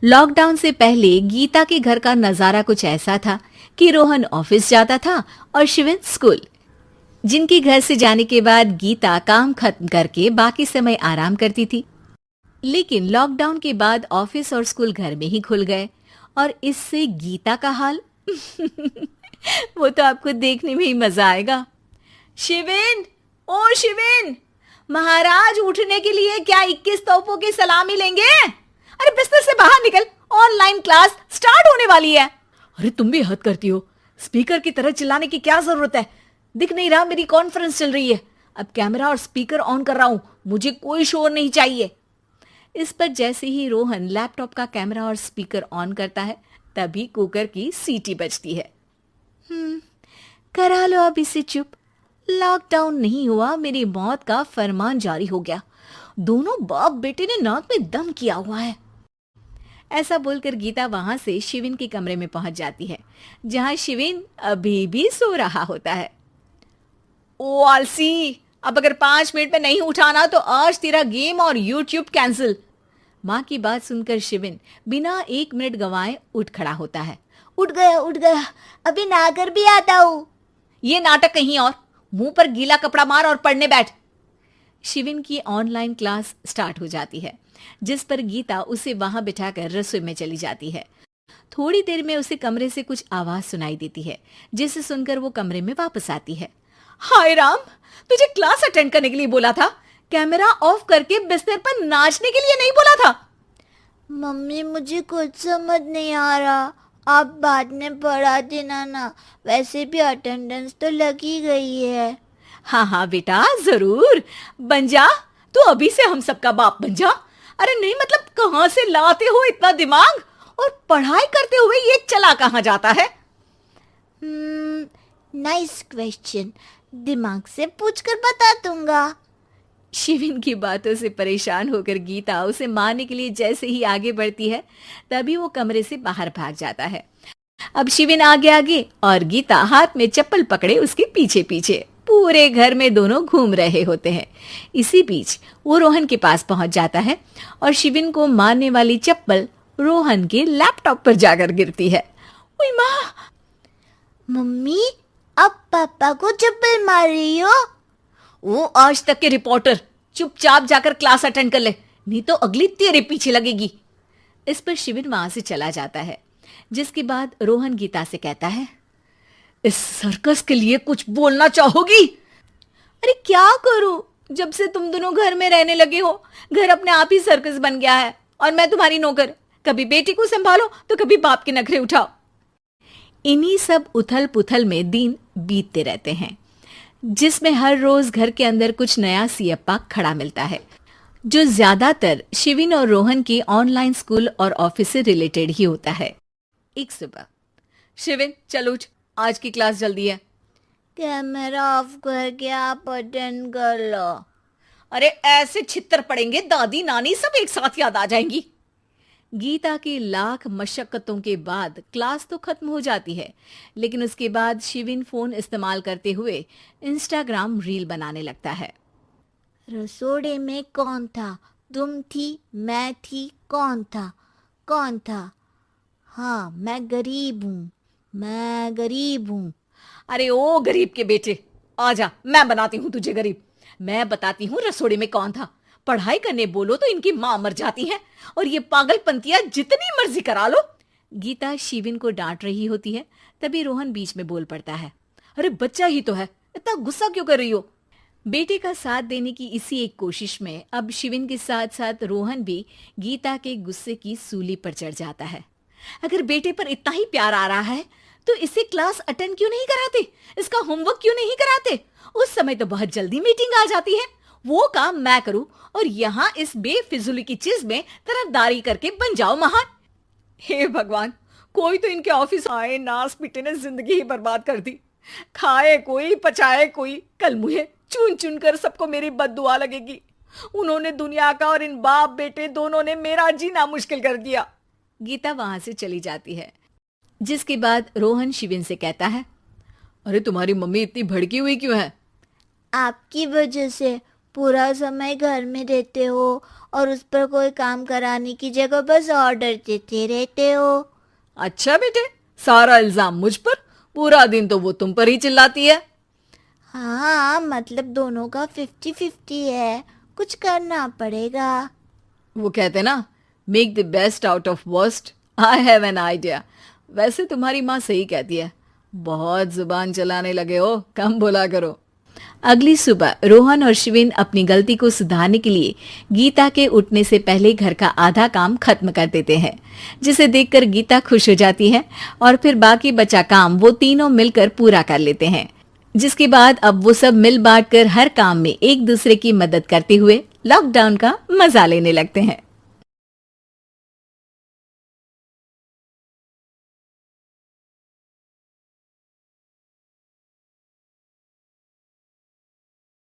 Lockdown से पहले गीता के घर का नजारा कुछ ऐसा था कि रोहन ऑफिस जाता था और शिविन स्कूल। जिनके घर से जाने के बाद गीता काम खत्म करके बाकी समय आराम करती थी। लेकिन लॉकडाउन के बाद ऑफिस और स्कूल घर में ही खुल गए और इससे गीता का हाल वो तो आपको देखने में ही मजा आएगा। शिविन, ओ शिविन, महाराज उठने के लिए क्या 21 तोपों की सलामी लेंगे? अरे बिस्तर से बाहर निकल, ऑनलाइन क्लास स्टार्ट होने वाली है। अरे तुम भी हद करती हो, स्पीकर की तरह चिल्लाने की क्या जरूरत है? दिख नहीं रहा मेरी कॉन्फ्रेंस चल रही है। अब कैमरा और स्पीकर ऑन कर रहा हूं, मुझे कोई शोर नहीं चाहिए। इस पर जैसे ही रोहन लैपटॉप का कैमरा और स्पीकर ऑन करता है तभी कुकर की सीटी बजती है। करा लो अब इसे चुप। लॉकडाउन नहीं हुआ, मेरी मौत का फरमान जारी हो गया। दोनों बाप बेटे ने नाक में दम किया हुआ है। ऐसा बोलकर गीता वहां से शिविन के कमरे में पहुंच जाती है, जहां शिविन अभी भी सो रहा होता है। ओ आलसी, अब अगर 5 मिनट में नहीं उठाना तो आज तेरा गेम और यूट्यूब कैंसिल। माँ की बात सुनकर शिविन बिना 1 मिनट गंवाए उठ खड़ा होता है। उठ गया, अभी नहाकर भी आता हूँ। ये नाटक कहीं और, मुंह पर गीला कपड़ा मार और पढ़ने बैठ। शिविन की ऑनलाइन क्लास स्टार्ट हो जाती है, जिस पर गीता उसे वहां बिठाकर रसोई में चली जाती है। थोड़ी देर में उसे कमरे से कुछ आवाज सुनाई देती है, जिसे सुनकर वो कमरे में वापस आती है। हाय राम, तुझे क्लास अटेंड करने के लिए बोला था, कैमरा ऑफ करके बिस्तर पर नाचने के लिए नहीं बोला था। मम्मी मुझे कुछ समझ नहीं आ रहा, आप बाद में पढ़ा देना ना, वैसे भी अटेंडेंस तो लगी गई है। हाँ हाँ बेटा, जरूर बन जा, तू अभी से हम सबका बाप बन जा। अरे नहीं मतलब कहाँ से लाते हो इतना दिमाग, और पढ़ाई करते हुए ये चला कहाँ जाता है? नाइस क्वेश्चन, दिमाग से पूछकर बता दूंगा। शिविन की बातों से परेशान होकर गीता उसे मारने के लिए जैसे ही आगे बढ़ती है तभी वो कमरे से बाहर भाग जाता है। अब शिविन आगे आगे और गीता हाथ में चप्पल पकड़े उसके पीछे पीछे पूरे घर में दोनों घूम रहे होते हैं। इसी बीच वो रोहन के पास पहुंच जाता है और शिविन को मारने वाली चप्पल रोहन के लैपटॉप पर जाकर गिरती है। ओए माँ! मम्मी, अब पापा को चप्पल मार रही हो? वो आज तक के रिपोर्टर, चुपचाप जाकर क्लास अटेंड कर ले, नहीं तो अगली तेरे पीछे लगेगी। इस पर शिविन वहां से चला जाता है, जिसके बाद रोहन गीता से कहता है, इस सर्कस के लिए कुछ बोलना चाहोगी? अरे क्या करूं, जब से तुम दोनों घर में रहने लगे हो, घर अपने आप ही सर्कस बन गया है और मैं तुम्हारी नौकर। कभी बेटी को संभालो तो कभी बाप के नखरे उठाओ। इन्हीं सब उथल पुथल में दिन बीतते रहते हैं, जिसमें हर रोज घर के अंदर कुछ नया सियप्पा खड़ा मिलता है, जो ज्यादातर शिविन और रोहन के ऑनलाइन स्कूल और ऑफिस से रिलेटेड ही होता है। एक सुबह, शिविन चल उठ, आज की क्लास जल्दी है। कैमरा ऑफ करके आप अटेंड कर लो। अरे ऐसे छित्तर पड़ेंगे, दादी नानी सब एक साथ याद आ जाएंगी। गीता की लाख मशक्कतों के बाद क्लास तो खत्म हो जाती है, लेकिन उसके बाद शिविन फोन इस्तेमाल करते हुए इंस्टाग्राम रील बनाने लगता है। रसोड़े में कौन था? तुम थी, मैं थी, कौन था? कौन था? हाँ, मैं गरीब हूँ। अरे ओ गरीब के बेटे, आजा, मैं बनाती हूँ तुझे गरीब। मैं बताती हूँ रसोड़े में कौन था। पढ़ाई करने बोलो तो इनकी माँ मर जाती है और ये पागलपंतियां जितनी मर्जी करा लो। गीता शिविन को डांट रही होती है, तभी रोहन बीच में बोल पड़ता है। अरे बच्चा ही तो है, इतना गुस्सा क्यों कर रही हो? बेटे का साथ देने की इसी एक कोशिश में अब शिविन के साथ साथ रोहन भी गीता के गुस्से की सूली पर चढ़ जाता है। अगर बेटे पर इतना ही प्यार आ रहा है तो इसे क्लास अटेंड क्यों नहीं कराते, इसका होमवर्क क्यों नहीं कराते? उस समय तो बहुत जल्दी मीटिंग आ जाती है, वो काम मैं करूं और यहाँ इस बेफिजुली की चीज में तरफदारी करके बन जाओ महान। हे भगवान, कोई तो इनके ऑफिस आए, नास पिटे ने जिंदगी ही बर्बाद कर दी। खाए कोई, पचाए कोई, कल मुझे चुन चुन कर सबको मेरी बद्दुआ लगेगी। उन्होंने दुनिया का और इन बाप बेटे दोनों ने मेरा जीना मुश्किल कर दिया। गीता वहां से चली जाती है, जिसके बाद रोहन शिविन से कहता है, अरे तुम्हारी मम्मी इतनी भड़की हुई क्यों है? आपकी वजह से पूरा समय घर में रहते हो और उस पर कोई काम कराने की जगह बस ऑर्डर देते रहते हो। अच्छा बेटे, सारा इल्जाम मुझ पर, पूरा दिन तो वो तुम पर ही चिल्लाती है। हाँ, मतलब दोनों का 50-50 है, कुछ करना पड़ेगा। वो कहते ना, make the best out of worst. I have an idea. वैसे तुम्हारी माँ सही कहती है, बहुत जुबान चलाने लगे हो, कम बोला करो। अगली सुबह रोहन और शिविन अपनी गलती को सुधारने के लिए गीता के उठने से पहले घर का आधा काम खत्म कर देते हैं, जिसे देखकर गीता खुश हो जाती है और फिर बाकी बचा काम वो तीनों मिलकर पूरा कर लेते हैं। जिसके बाद अब वो सब मिल बांट कर हर काम में एक दूसरे की मदद करते हुए लॉकडाउन का मजा लेने लगते हैं।